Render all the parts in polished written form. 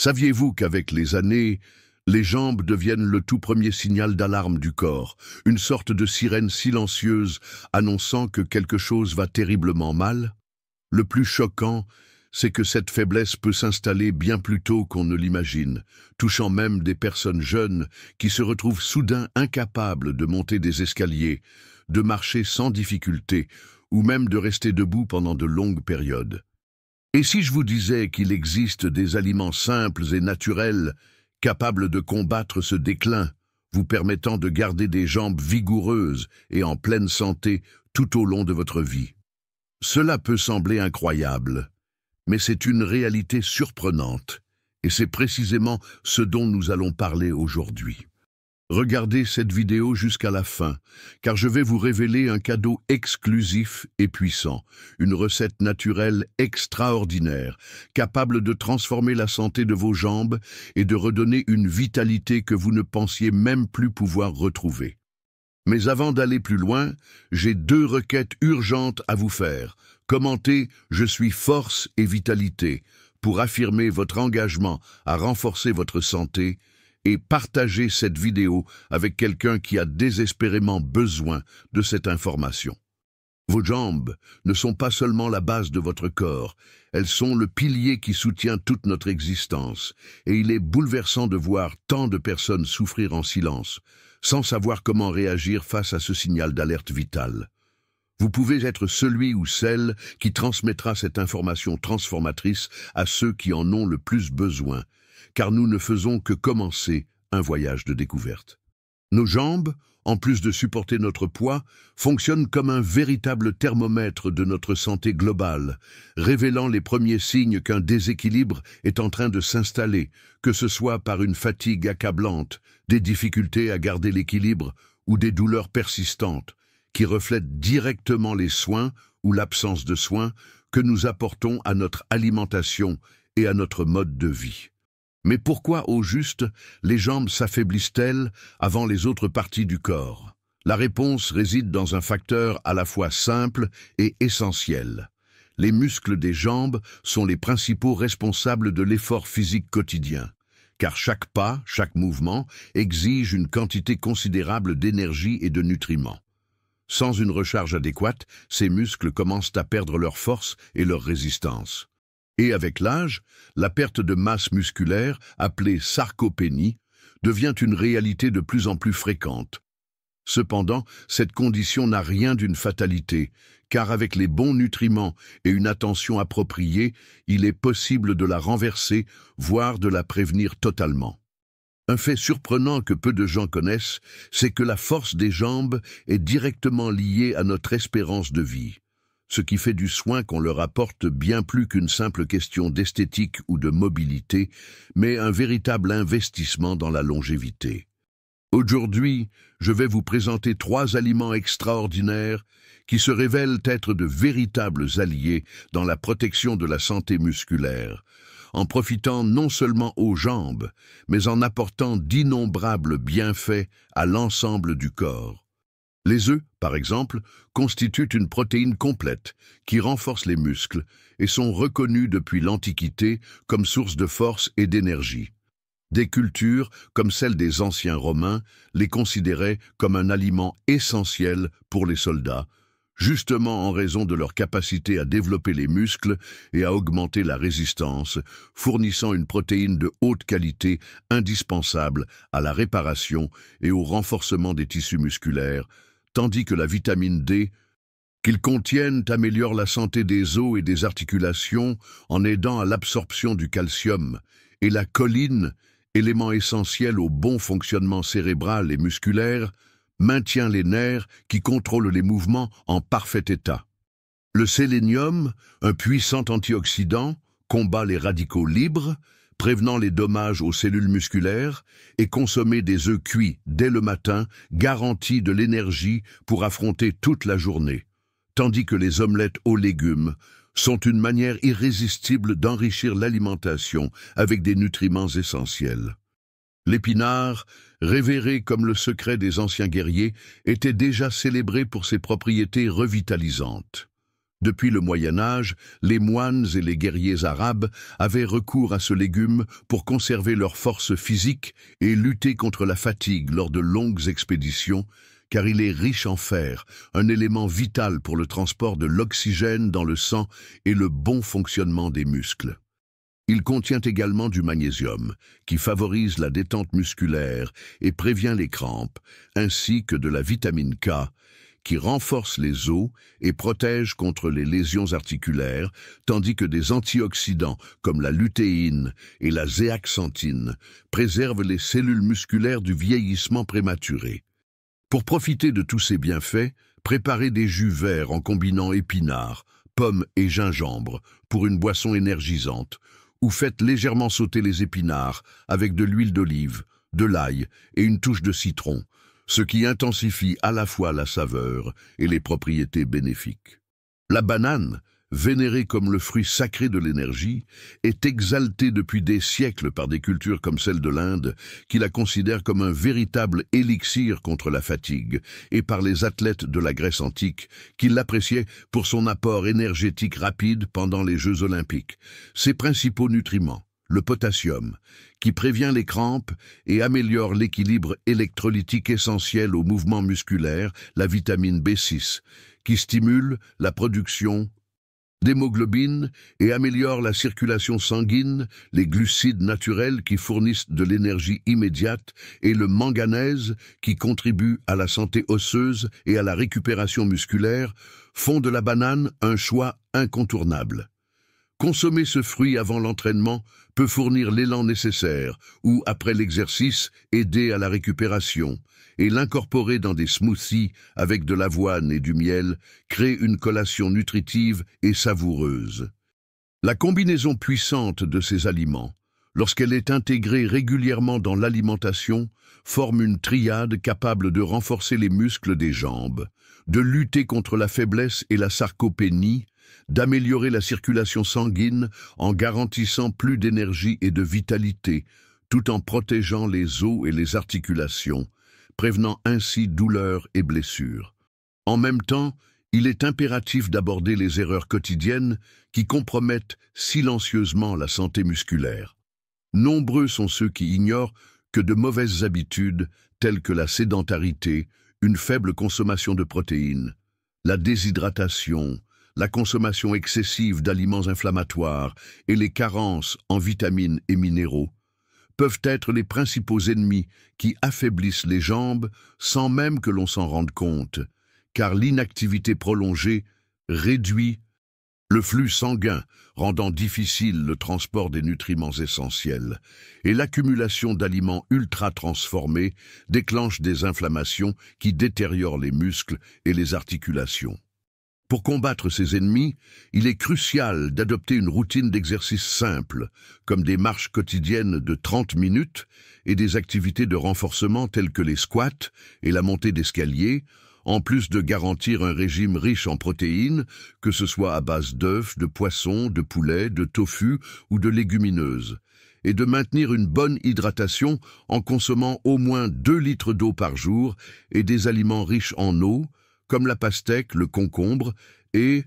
Saviez-vous qu'avec les années, les jambes deviennent le tout premier signal d'alarme du corps, une sorte de sirène silencieuse annonçant que quelque chose va terriblement mal? Le plus choquant, c'est que cette faiblesse peut s'installer bien plus tôt qu'on ne l'imagine, touchant même des personnes jeunes qui se retrouvent soudain incapables de monter des escaliers, de marcher sans difficulté ou même de rester debout pendant de longues périodes. Et si je vous disais qu'il existe des aliments simples et naturels capables de combattre ce déclin, vous permettant de garder des jambes vigoureuses et en pleine santé tout au long de votre vie? Cela peut sembler incroyable, mais c'est une réalité surprenante, et c'est précisément ce dont nous allons parler aujourd'hui. Regardez cette vidéo jusqu'à la fin, car je vais vous révéler un cadeau exclusif et puissant, une recette naturelle extraordinaire, capable de transformer la santé de vos jambes et de redonner une vitalité que vous ne pensiez même plus pouvoir retrouver. Mais avant d'aller plus loin, j'ai 2 requêtes urgentes à vous faire. Commentez « Je suis force et vitalité » pour affirmer votre engagement à renforcer votre santé et partagez cette vidéo avec quelqu'un qui a désespérément besoin de cette information. Vos jambes ne sont pas seulement la base de votre corps, elles sont le pilier qui soutient toute notre existence, et il est bouleversant de voir tant de personnes souffrir en silence, sans savoir comment réagir face à ce signal d'alerte vitale. Vous pouvez être celui ou celle qui transmettra cette information transformatrice à ceux qui en ont le plus besoin, car nous ne faisons que commencer un voyage de découverte. Nos jambes, en plus de supporter notre poids, fonctionnent comme un véritable thermomètre de notre santé globale, révélant les premiers signes qu'un déséquilibre est en train de s'installer, que ce soit par une fatigue accablante, des difficultés à garder l'équilibre ou des douleurs persistantes, qui reflètent directement les soins ou l'absence de soins que nous apportons à notre alimentation et à notre mode de vie. Mais pourquoi, au juste, les jambes s'affaiblissent-elles avant les autres parties du corps? La réponse réside dans un facteur à la fois simple et essentiel. Les muscles des jambes sont les principaux responsables de l'effort physique quotidien, car chaque pas, chaque mouvement, exige une quantité considérable d'énergie et de nutriments. Sans une recharge adéquate, ces muscles commencent à perdre leur force et leur résistance. Et avec l'âge, la perte de masse musculaire, appelée sarcopénie, devient une réalité de plus en plus fréquente. Cependant, cette condition n'a rien d'une fatalité, car avec les bons nutriments et une attention appropriée, il est possible de la renverser, voire de la prévenir totalement. Un fait surprenant que peu de gens connaissent, c'est que la force des jambes est directement liée à notre espérance de vie, ce qui fait du soin qu'on leur apporte bien plus qu'une simple question d'esthétique ou de mobilité, mais un véritable investissement dans la longévité. Aujourd'hui, je vais vous présenter 3 aliments extraordinaires qui se révèlent être de véritables alliés dans la protection de la santé musculaire, en profitant non seulement aux jambes, mais en apportant d'innombrables bienfaits à l'ensemble du corps. Les œufs, par exemple, constituent une protéine complète qui renforce les muscles et sont reconnus depuis l'Antiquité comme source de force et d'énergie. Des cultures, comme celle des anciens Romains, les considéraient comme un aliment essentiel pour les soldats, justement en raison de leur capacité à développer les muscles et à augmenter la résistance, fournissant une protéine de haute qualité indispensable à la réparation et au renforcement des tissus musculaires, tandis que la vitamine D qu'ils contiennent améliore la santé des os et des articulations en aidant à l'absorption du calcium, et la choline, élément essentiel au bon fonctionnement cérébral et musculaire, maintient les nerfs qui contrôlent les mouvements en parfait état. Le sélénium, un puissant antioxydant, combat les radicaux libres, prévenant les dommages aux cellules musculaires, et consommer des œufs cuits dès le matin garantit de l'énergie pour affronter toute la journée, tandis que les omelettes aux légumes sont une manière irrésistible d'enrichir l'alimentation avec des nutriments essentiels. L'épinard, révéré comme le secret des anciens guerriers, était déjà célébré pour ses propriétés revitalisantes. Depuis le Moyen Âge, les moines et les guerriers arabes avaient recours à ce légume pour conserver leur force physique et lutter contre la fatigue lors de longues expéditions, car il est riche en fer, un élément vital pour le transport de l'oxygène dans le sang et le bon fonctionnement des muscles. Il contient également du magnésium, qui favorise la détente musculaire et prévient les crampes, ainsi que de la vitamine K, qui renforce les os et protège contre les lésions articulaires, tandis que des antioxydants comme la lutéine et la zéaxanthine préservent les cellules musculaires du vieillissement prématuré. Pour profiter de tous ces bienfaits, préparez des jus verts en combinant épinards, pommes et gingembre pour une boisson énergisante, ou faites légèrement sauter les épinards avec de l'huile d'olive, de l'ail et une touche de citron, ce qui intensifie à la fois la saveur et les propriétés bénéfiques. La banane, vénérée comme le fruit sacré de l'énergie, est exaltée depuis des siècles par des cultures comme celle de l'Inde, qui la considèrent comme un véritable élixir contre la fatigue, et par les athlètes de la Grèce antique, qui l'appréciaient pour son apport énergétique rapide pendant les Jeux olympiques. Ses principaux nutriments: le potassium, qui prévient les crampes et améliore l'équilibre électrolytique essentiel au mouvement musculaire, la vitamine B6, qui stimule la production d'hémoglobine et améliore la circulation sanguine, les glucides naturels qui fournissent de l'énergie immédiate et le manganèse qui contribue à la santé osseuse et à la récupération musculaire, font de la banane un choix incontournable. Consommer ce fruit avant l'entraînement peut fournir l'élan nécessaire ou, après l'exercice, aider à la récupération, et l'incorporer dans des smoothies avec de l'avoine et du miel crée une collation nutritive et savoureuse. La combinaison puissante de ces aliments, lorsqu'elle est intégrée régulièrement dans l'alimentation, forme une triade capable de renforcer les muscles des jambes, de lutter contre la faiblesse et la sarcopénie, d'améliorer la circulation sanguine en garantissant plus d'énergie et de vitalité, tout en protégeant les os et les articulations, prévenant ainsi douleurs et blessures. En même temps, il est impératif d'aborder les erreurs quotidiennes qui compromettent silencieusement la santé musculaire. Nombreux sont ceux qui ignorent que de mauvaises habitudes, telles que la sédentarité, une faible consommation de protéines, la déshydratation, la consommation excessive d'aliments inflammatoires et les carences en vitamines et minéraux, peuvent être les principaux ennemis qui affaiblissent les jambes sans même que l'on s'en rende compte, car l'inactivité prolongée réduit le flux sanguin, rendant difficile le transport des nutriments essentiels, et l'accumulation d'aliments ultra-transformés déclenche des inflammations qui détériorent les muscles et les articulations. Pour combattre ces ennemis, il est crucial d'adopter une routine d'exercice simple, comme des marches quotidiennes de 30 minutes et des activités de renforcement telles que les squats et la montée d'escalier, en plus de garantir un régime riche en protéines, que ce soit à base d'œufs, de poissons, de poulet, de tofu ou de légumineuses, et de maintenir une bonne hydratation en consommant au moins 2 litres d'eau par jour et des aliments riches en eau, comme la pastèque, le concombre et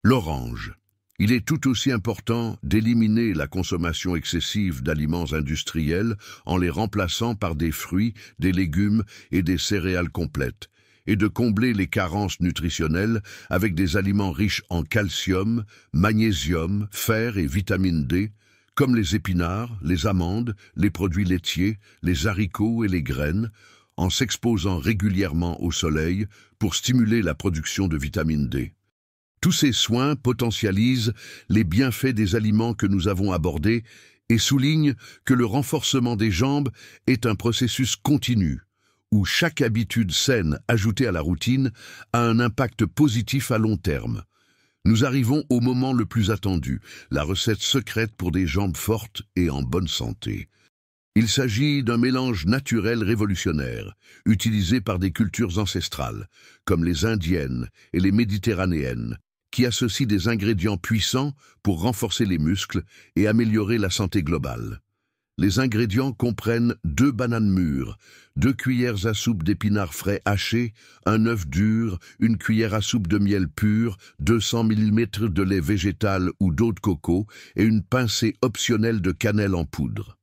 l'orange. Il est tout aussi important d'éliminer la consommation excessive d'aliments industriels en les remplaçant par des fruits, des légumes et des céréales complètes, et de combler les carences nutritionnelles avec des aliments riches en calcium, magnésium, fer et vitamine D, comme les épinards, les amandes, les produits laitiers, les haricots et les graines, en s'exposant régulièrement au soleil pour stimuler la production de vitamine D. Tous ces soins potentialisent les bienfaits des aliments que nous avons abordés et soulignent que le renforcement des jambes est un processus continu, où chaque habitude saine ajoutée à la routine a un impact positif à long terme. Nous arrivons au moment le plus attendu, la recette secrète pour des jambes fortes et en bonne santé. Il s'agit d'un mélange naturel révolutionnaire, utilisé par des cultures ancestrales, comme les indiennes et les méditerranéennes, qui associent des ingrédients puissants pour renforcer les muscles et améliorer la santé globale. Les ingrédients comprennent 2 bananes mûres, 2 cuillères à soupe d'épinards frais hachés, un œuf dur, 1 cuillère à soupe de miel pur, 200 ml de lait végétal ou d'eau de coco et une pincée optionnelle de cannelle en poudre.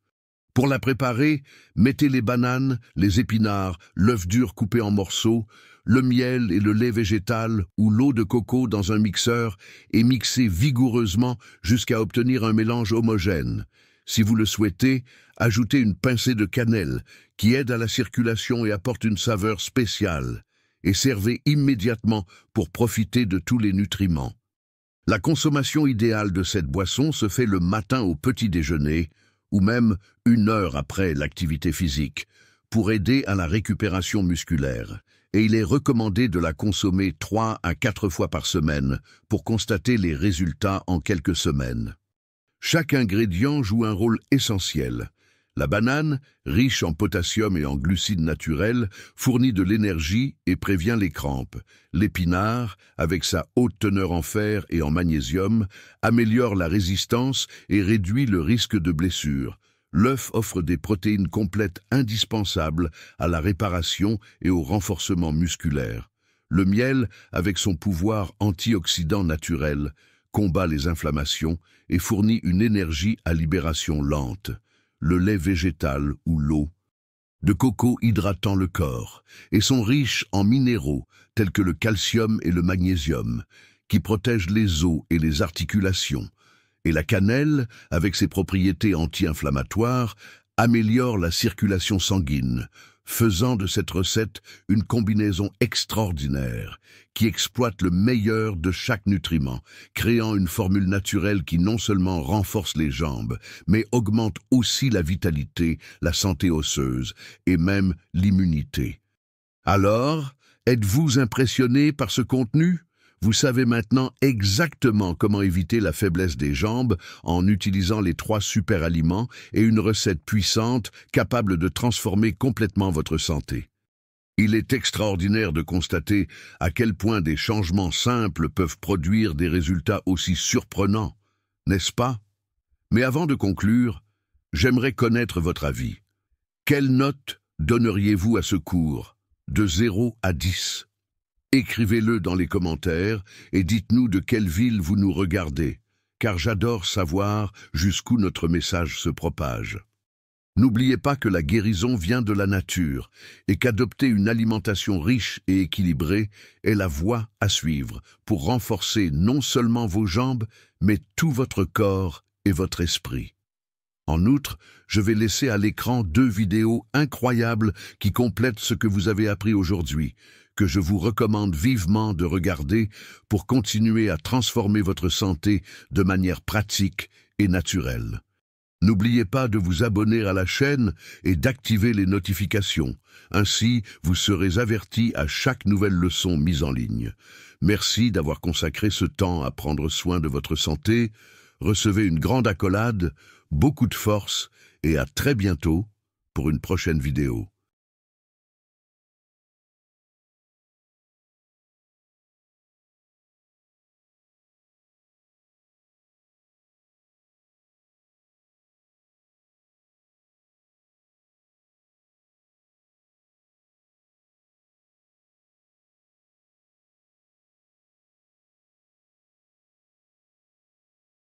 Pour la préparer, mettez les bananes, les épinards, l'œuf dur coupé en morceaux, le miel et le lait végétal ou l'eau de coco dans un mixeur et mixez vigoureusement jusqu'à obtenir un mélange homogène. Si vous le souhaitez, ajoutez une pincée de cannelle qui aide à la circulation et apporte une saveur spéciale. Et servez immédiatement pour profiter de tous les nutriments. La consommation idéale de cette boisson se fait le matin au petit déjeuner ou même 1 heure après l'activité physique pour aider à la récupération musculaire. Et il est recommandé de la consommer 3 à 4 fois par semaine pour constater les résultats en quelques semaines. Chaque ingrédient joue un rôle essentiel. La banane, riche en potassium et en glucides naturels, fournit de l'énergie et prévient les crampes. L'épinard, avec sa haute teneur en fer et en magnésium, améliore la résistance et réduit le risque de blessure. L'œuf offre des protéines complètes indispensables à la réparation et au renforcement musculaire. Le miel, avec son pouvoir antioxydant naturel, combat les inflammations et fournit une énergie à libération lente. Le lait végétal ou l'eau de coco hydratant le corps et sont riches en minéraux tels que le calcium et le magnésium qui protègent les os et les articulations. Et la cannelle, avec ses propriétés anti-inflammatoires, améliore la circulation sanguine, faisant de cette recette une combinaison extraordinaire qui exploite le meilleur de chaque nutriment, créant une formule naturelle qui non seulement renforce les jambes, mais augmente aussi la vitalité, la santé osseuse et même l'immunité. Alors, êtes-vous impressionné par ce contenu? Vous savez maintenant exactement comment éviter la faiblesse des jambes en utilisant les 3 super aliments et une recette puissante capable de transformer complètement votre santé. Il est extraordinaire de constater à quel point des changements simples peuvent produire des résultats aussi surprenants, n'est-ce pas? Mais avant de conclure, j'aimerais connaître votre avis. Quelle note donneriez-vous à ce cours, de 0 à 10? Écrivez-le dans les commentaires et dites-nous de quelle ville vous nous regardez, car j'adore savoir jusqu'où notre message se propage. N'oubliez pas que la guérison vient de la nature et qu'adopter une alimentation riche et équilibrée est la voie à suivre pour renforcer non seulement vos jambes, mais tout votre corps et votre esprit. En outre, je vais laisser à l'écran 2 vidéos incroyables qui complètent ce que vous avez appris aujourd'hui, que je vous recommande vivement de regarder pour continuer à transformer votre santé de manière pratique et naturelle. N'oubliez pas de vous abonner à la chaîne et d'activer les notifications. Ainsi, vous serez avertis à chaque nouvelle leçon mise en ligne. Merci d'avoir consacré ce temps à prendre soin de votre santé. Recevez une grande accolade, beaucoup de force et à très bientôt pour une prochaine vidéo.